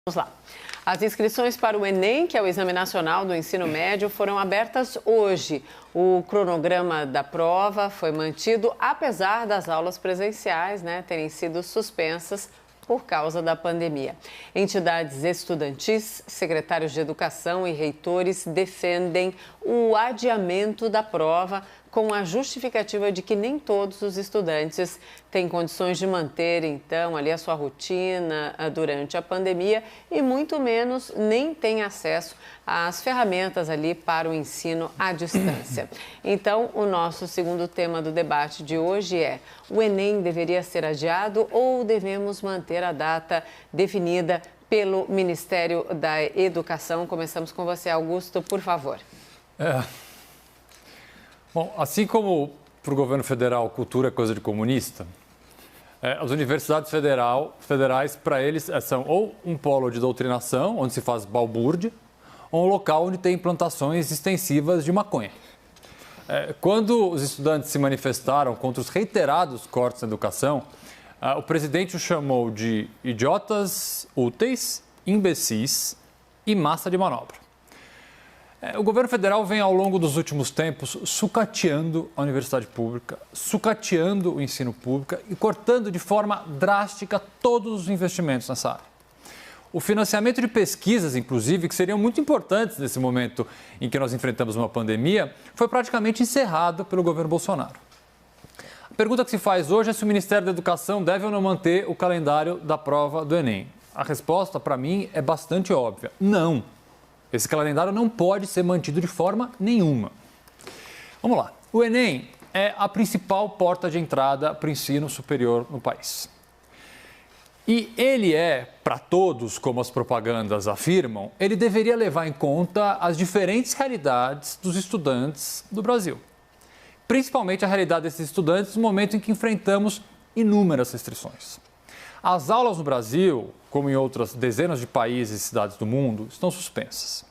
Vamos lá. As inscrições para o Enem, que é o Exame Nacional do Ensino Médio, foram abertas hoje. O cronograma da prova foi mantido, apesar das aulas presenciais, terem sido suspensas por causa da pandemia. Entidades estudantis, secretários de educação e reitores defendem o adiamento da prova com a justificativa de que nem todos os estudantes têm condições de manter, então, ali a sua rotina durante a pandemia e muito menos nem têm acesso às ferramentas ali para o ensino à distância. Então, o nosso segundo tema do debate de hoje é: o Enem deveria ser adiado ou devemos manter a data definida pelo Ministério da Educação? Começamos com você, Augusto, por favor. Bom, assim como para o governo federal cultura é coisa de comunista, as universidades federais, para eles, são ou um polo de doutrinação, onde se faz balbúrdia, ou um local onde tem plantações extensivas de maconha. Quando os estudantes se manifestaram contra os reiterados cortes na educação, o presidente os chamou de idiotas úteis, imbecis e massa de manobra. O governo federal vem, ao longo dos últimos tempos, sucateando a universidade pública, sucateando o ensino público e cortando de forma drástica todos os investimentos nessa área. O financiamento de pesquisas, inclusive, que seriam muito importantes nesse momento em que nós enfrentamos uma pandemia, foi praticamente encerrado pelo governo Bolsonaro. A pergunta que se faz hoje é se o Ministério da Educação deve ou não manter o calendário da prova do Enem. A resposta, para mim, é bastante óbvia: não. Esse calendário não pode ser mantido de forma nenhuma. Vamos lá. O Enem é a principal porta de entrada para o ensino superior no país. E ele para todos, como as propagandas afirmam, ele deveria levar em conta as diferentes realidades dos estudantes do Brasil. Principalmente a realidade desses estudantes no momento em que enfrentamos inúmeras restrições. As aulas no Brasil, como em outras dezenas de países e cidades do mundo, estão suspensas.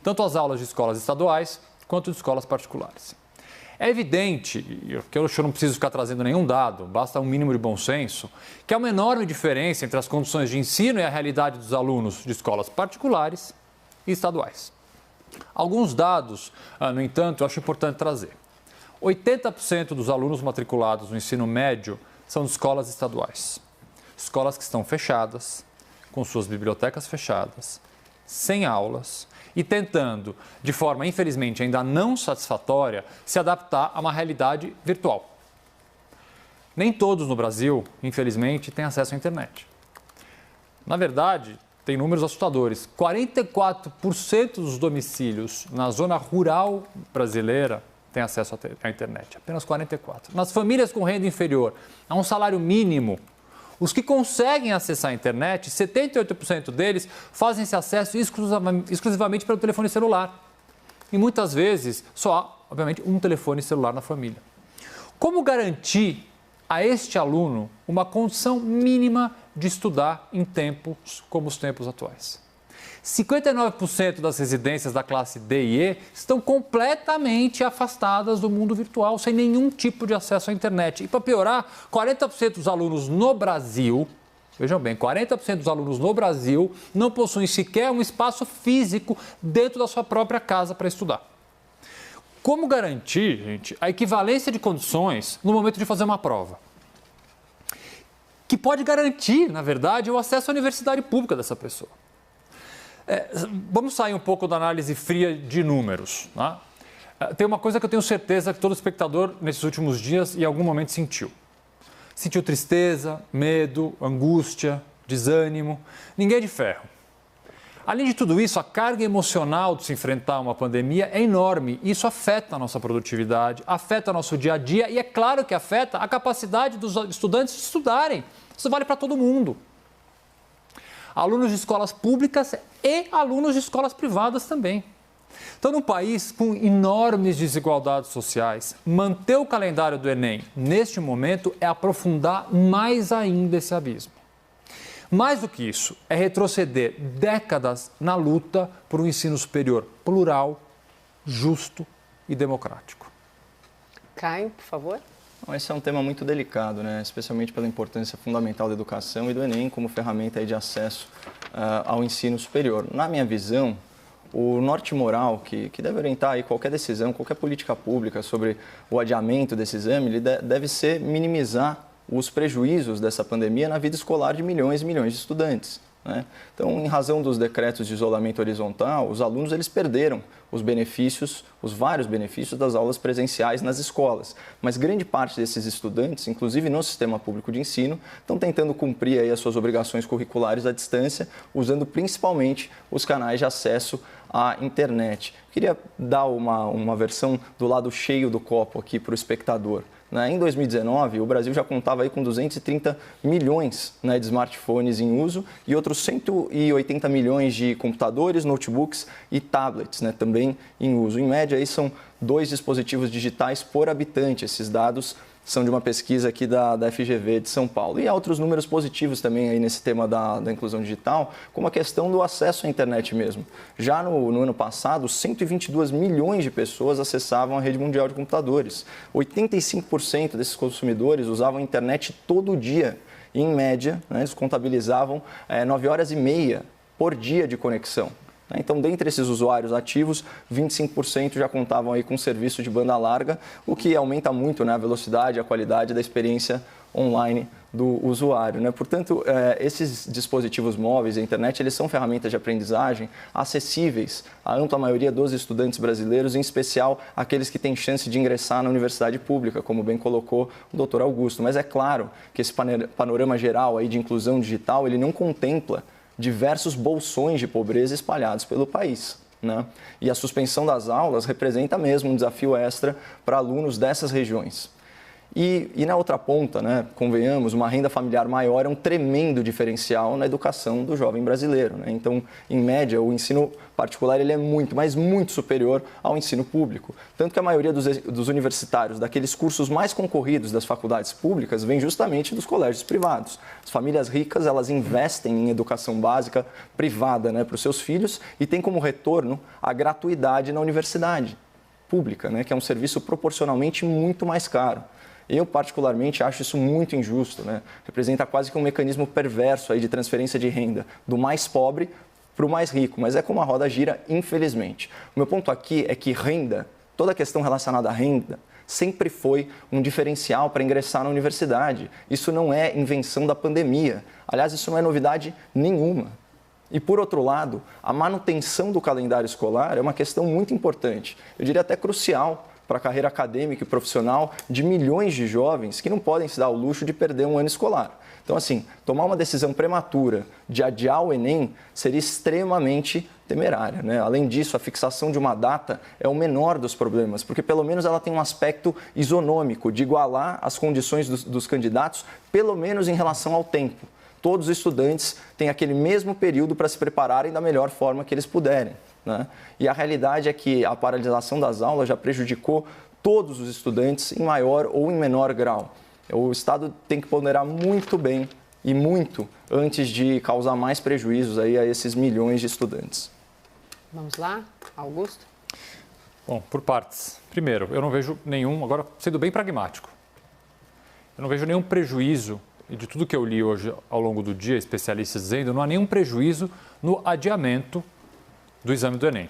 Tanto as aulas de escolas estaduais quanto de escolas particulares. É evidente, que eu não preciso ficar trazendo nenhum dado, basta um mínimo de bom senso, que há uma enorme diferença entre as condições de ensino e a realidade dos alunos de escolas particulares e estaduais. Alguns dados, no entanto, eu acho importante trazer. 80% dos alunos matriculados no ensino médio são de escolas estaduais. Escolas que estão fechadas, com suas bibliotecas fechadas, sem aulas e tentando, de forma infelizmente ainda não satisfatória, se adaptar a uma realidade virtual. Nem todos no Brasil, infelizmente, têm acesso à internet. Na verdade, tem números assustadores. 44% dos domicílios na zona rural brasileira têm acesso à internet, apenas 44%. Nas famílias com renda inferior a um salário mínimo, os que conseguem acessar a internet, 78% deles fazem esse acesso exclusivamente pelo telefone celular. E muitas vezes só há, obviamente, um telefone celular na família. Como garantir a este aluno uma condição mínima de estudar em tempos como os tempos atuais? 59% das residências da classe D e E estão completamente afastadas do mundo virtual, sem nenhum tipo de acesso à internet. E para piorar, 40% dos alunos no Brasil, vejam bem, 40% dos alunos no Brasil não possuem sequer um espaço físico dentro da sua própria casa para estudar. Como garantir, gente, a equivalência de condições no momento de fazer uma prova? Que pode garantir, na verdade, o acesso à universidade pública dessa pessoa. Vamos sair um pouco da análise fria de números. Tá? Tem uma coisa que eu tenho certeza que todo espectador nesses últimos dias em algum momento sentiu. Sentiu tristeza, medo, angústia, desânimo. Ninguém é de ferro. Além de tudo isso, a carga emocional de se enfrentar uma pandemia é enorme. Isso afeta a nossa produtividade, afeta o nosso dia a dia e é claro que afeta a capacidade dos estudantes de estudarem. Isso vale para todo mundo. Alunos de escolas públicas e alunos de escolas privadas também. Então, num país com enormes desigualdades sociais, manter o calendário do Enem neste momento é aprofundar mais ainda esse abismo. Mais do que isso, é retroceder décadas na luta por um ensino superior plural, justo e democrático. Caio, por favor. Esse é um tema muito delicado, né? Especialmente pela importância fundamental da educação e do Enem como ferramenta aí de acesso ao ensino superior. Na minha visão, o norte moral que deve orientar aí qualquer decisão, qualquer política pública sobre o adiamento desse exame, ele deve ser minimizar os prejuízos dessa pandemia na vida escolar de milhões e milhões de estudantes, né? Então, em razão dos decretos de isolamento horizontal, os alunos eles perderam os benefícios, os vários benefícios das aulas presenciais nas escolas. Mas grande parte desses estudantes, inclusive no sistema público de ensino, estão tentando cumprir aí as suas obrigações curriculares à distância, usando principalmente os canais de acesso à internet. Queria dar uma versão do lado cheio do copo aqui para o espectador. Em 2019, o Brasil já contava aí com 230 milhões, né, de smartphones em uso e outros 180 milhões de computadores, notebooks e tablets, né, também em uso. Em média, aí são 2 dispositivos digitais por habitante. Esses dados são de uma pesquisa aqui da FGV de São Paulo. E há outros números positivos também aí nesse tema da inclusão digital, como a questão do acesso à internet mesmo. Já no ano passado, 122 milhões de pessoas acessavam a rede mundial de computadores. 85% desses consumidores usavam a internet todo dia. E, em média, né, eles contabilizavam 9 horas e meia por dia de conexão. Então, dentre esses usuários ativos, 25% já contavam aí com serviço de banda larga, o que aumenta muito, né, a velocidade e a qualidade da experiência online do usuário, né? Portanto, esses dispositivos móveis, a internet, eles são ferramentas de aprendizagem acessíveis à ampla maioria dos estudantes brasileiros, em especial aqueles que têm chance de ingressar na universidade pública, como bem colocou o doutor Augusto. Mas é claro que esse panorama geral aí de inclusão digital, ele não contempla diversos bolsões de pobreza espalhados pelo país, né? E a suspensão das aulas representa mesmo um desafio extra para alunos dessas regiões. E na outra ponta, né, convenhamos, uma renda familiar maior é um tremendo diferencial na educação do jovem brasileiro, né? Então, em média, o ensino particular ele é muito, mas muito superior ao ensino público. Tanto que a maioria dos universitários, daqueles cursos mais concorridos das faculdades públicas, vem justamente dos colégios privados. As famílias ricas, elas investem em educação básica privada, né, para os seus filhos e tem como retorno a gratuidade na universidade pública, né, que é um serviço proporcionalmente muito mais caro. Eu, particularmente, acho isso muito injusto, né? Representa quase que um mecanismo perverso aí de transferência de renda do mais pobre para o mais rico, mas é como a roda gira, infelizmente. O meu ponto aqui é que renda, toda a questão relacionada à renda, sempre foi um diferencial para ingressar na universidade. Isso não é invenção da pandemia. Aliás, isso não é novidade nenhuma. E, por outro lado, a manutenção do calendário escolar é uma questão muito importante, eu diria até crucial, para a carreira acadêmica e profissional de milhões de jovens que não podem se dar o luxo de perder um ano escolar. Então, assim, tomar uma decisão prematura de adiar o Enem seria extremamente temerária, né? Além disso, a fixação de uma data é o menor dos problemas, porque pelo menos ela tem um aspecto isonômico, de igualar as condições dos candidatos, pelo menos em relação ao tempo. Todos os estudantes têm aquele mesmo período para se prepararem da melhor forma que eles puderem, né? E a realidade é que a paralisação das aulas já prejudicou todos os estudantes em maior ou em menor grau. O Estado tem que ponderar muito bem e muito antes de causar mais prejuízos aí a esses milhões de estudantes. Vamos lá, Augusto? Bom, por partes. Primeiro, eu não vejo nenhum, agora sendo bem pragmático, eu não vejo nenhum prejuízo, e de tudo que eu li hoje ao longo do dia, especialistas dizendo, não há nenhum prejuízo no adiamento do exame do Enem.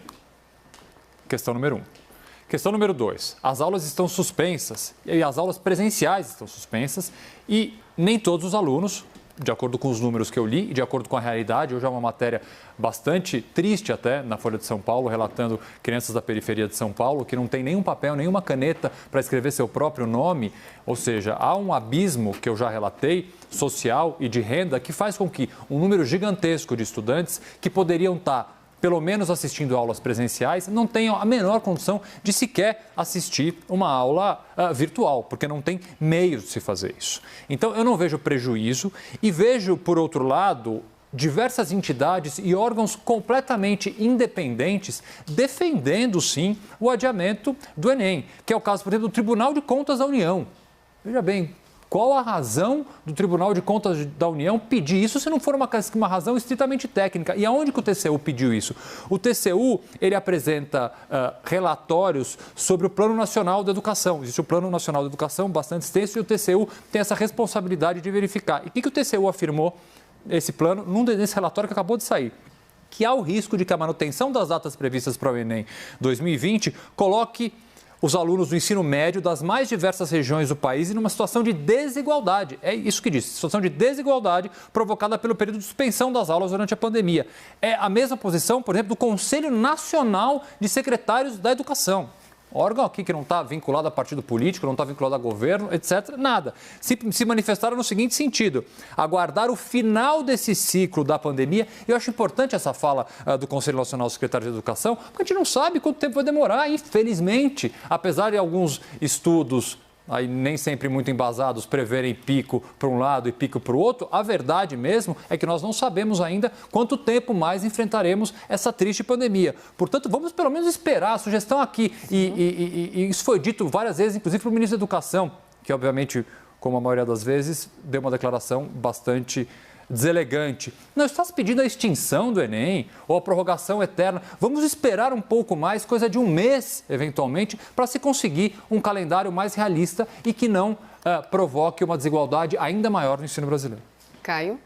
Questão número 1. Questão número 2. As aulas estão suspensas, e as aulas presenciais estão suspensas, e nem todos os alunos, de acordo com os números que eu li e de acordo com a realidade, hoje é uma matéria bastante triste até na Folha de São Paulo, relatando crianças da periferia de São Paulo que não tem nenhum papel, nenhuma caneta para escrever seu próprio nome, ou seja, há um abismo que eu já relatei, social e de renda, que faz com que um número gigantesco de estudantes que poderiam estar pelo menos assistindo aulas presenciais, não tenham a menor condição de sequer assistir uma aula virtual, porque não tem meios de se fazer isso. Então, eu não vejo prejuízo e vejo, por outro lado, diversas entidades e órgãos completamente independentes defendendo, sim, o adiamento do Enem, que é o caso, por exemplo, do Tribunal de Contas da União. Veja bem, Qual a razão do Tribunal de Contas da União pedir isso se não for uma razão estritamente técnica? E aonde que o TCU pediu isso? O TCU, ele apresenta relatórios sobre o Plano Nacional da Educação. Existe o Plano Nacional da Educação bastante extenso e o TCU tem essa responsabilidade de verificar. E o que o TCU afirmou nesse plano, nesse relatório que acabou de sair? Que há o risco de que a manutenção das datas previstas para o Enem 2020 coloque os alunos do ensino médio das mais diversas regiões do país em uma situação de desigualdade. É isso que diz, situação de desigualdade provocada pelo período de suspensão das aulas durante a pandemia. É a mesma posição, por exemplo, do Conselho Nacional de Secretários da Educação. Órgão aqui que não está vinculado a partido político, não está vinculado a governo, etc., nada. Se manifestaram no seguinte sentido: aguardar o final desse ciclo da pandemia. Eu acho importante essa fala do Conselho Nacional de Secretários de Educação, porque a gente não sabe quanto tempo vai demorar, infelizmente. Apesar de alguns estudos aí nem sempre muito embasados, preverem pico para um lado e pico para o outro, a verdade mesmo é que nós não sabemos ainda quanto tempo mais enfrentaremos essa triste pandemia. Portanto, vamos pelo menos esperar. A sugestão aqui, e isso foi dito várias vezes, inclusive para o ministro da Educação, que obviamente, como a maioria das vezes, deu uma declaração bastante deselegante. Não está se pedindo a extinção do Enem ou a prorrogação eterna. Vamos esperar um pouco mais, coisa de um mês, eventualmente, para se conseguir um calendário mais realista e que não provoque uma desigualdade ainda maior no ensino brasileiro. Caio?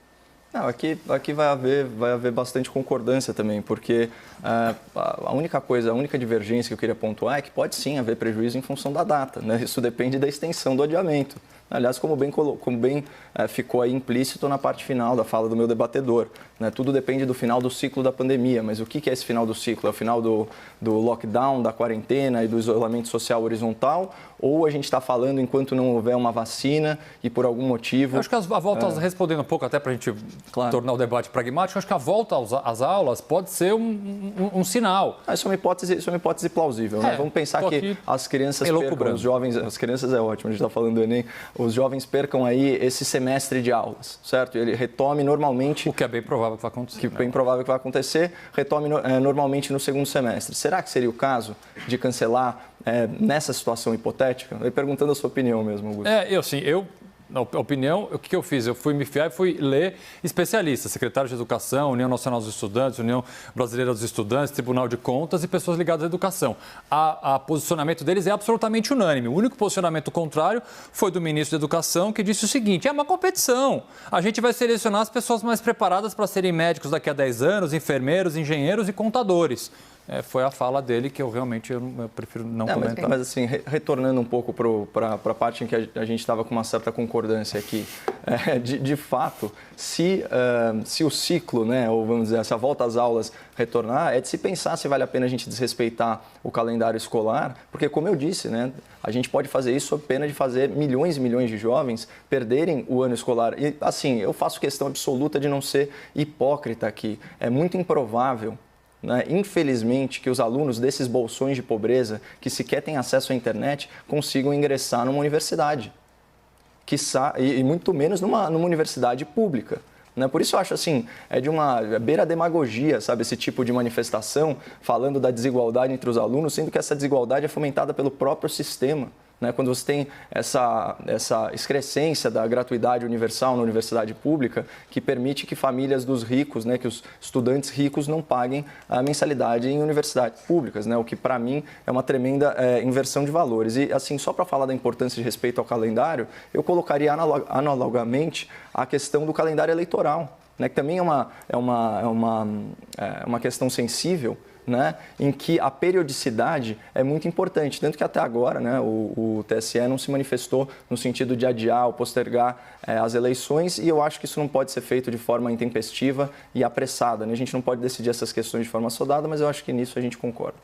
Não, aqui vai haver bastante concordância também, porque a única divergência que eu queria pontuar é que pode sim haver prejuízo em função da data, né? Isso depende da extensão do adiamento. Aliás, como bem ficou aí implícito na parte final da fala do meu debatedor, né? Tudo depende do final do ciclo da pandemia, mas o que é esse final do ciclo? É o final do lockdown, da quarentena e do isolamento social horizontal? Ou a gente está falando enquanto não houver uma vacina e por algum motivo... Eu acho que a volta, respondendo um pouco até para a gente tornar o debate pragmático, eu acho que a volta às aulas pode ser um sinal. Isso é uma hipótese plausível, né? Vamos pensar que as crianças percam, os jovens... As crianças é ótimo, a gente está falando do Enem. Os jovens percam aí esse semestre de aulas, certo? Ele retome normalmente... O que é bem provável que vai acontecer. Que é bem provável que vai acontecer, retome normalmente no segundo semestre. Será que seria o caso de cancelar nessa situação hipotética? Eu perguntando a sua opinião mesmo, Augusto. Na opinião, o que eu fiz? Eu fui me fiar e fui ler especialistas, secretários de Educação, União Nacional dos Estudantes, União Brasileira dos Estudantes, Tribunal de Contas e pessoas ligadas à educação. O posicionamento deles é absolutamente unânime. O único posicionamento contrário foi do ministro da Educação, que disse o seguinte: é uma competição. A gente vai selecionar as pessoas mais preparadas para serem médicos daqui a 10 anos, enfermeiros, engenheiros e contadores. Foi a fala dele que eu prefiro não comentar. Mas assim, retornando um pouco para a parte em que a gente estava com uma certa concordância aqui, de fato, se o ciclo, né, ou vamos dizer, essa volta às aulas retornar, é de se pensar se vale a pena a gente desrespeitar o calendário escolar, porque, como eu disse, né, a gente pode fazer isso sob pena de fazer milhões e milhões de jovens perderem o ano escolar. E, assim, eu faço questão absoluta de não ser hipócrita aqui. É muito improvável, né, infelizmente, que os alunos desses bolsões de pobreza, que sequer têm acesso à internet, consigam ingressar numa universidade. E muito menos numa universidade pública. Né? Por isso eu acho assim, beira a demagogia, sabe, esse tipo de manifestação, falando da desigualdade entre os alunos, sendo que essa desigualdade é fomentada pelo próprio sistema. Né? Quando você tem essa excrescência da gratuidade universal na universidade pública, que permite que famílias dos ricos, né, que os estudantes ricos não paguem a mensalidade em universidades públicas, né? O que para mim é uma tremenda inversão de valores. E assim, só para falar da importância de respeito ao calendário, eu colocaria analogamente a questão do calendário eleitoral, né, que também é uma questão sensível, né, em que a periodicidade é muito importante, tanto que até agora, né, o TSE não se manifestou no sentido de adiar ou postergar as eleições, e eu acho que isso não pode ser feito de forma intempestiva e apressada, né? A gente não pode decidir essas questões de forma assodada, mas eu acho que nisso a gente concorda.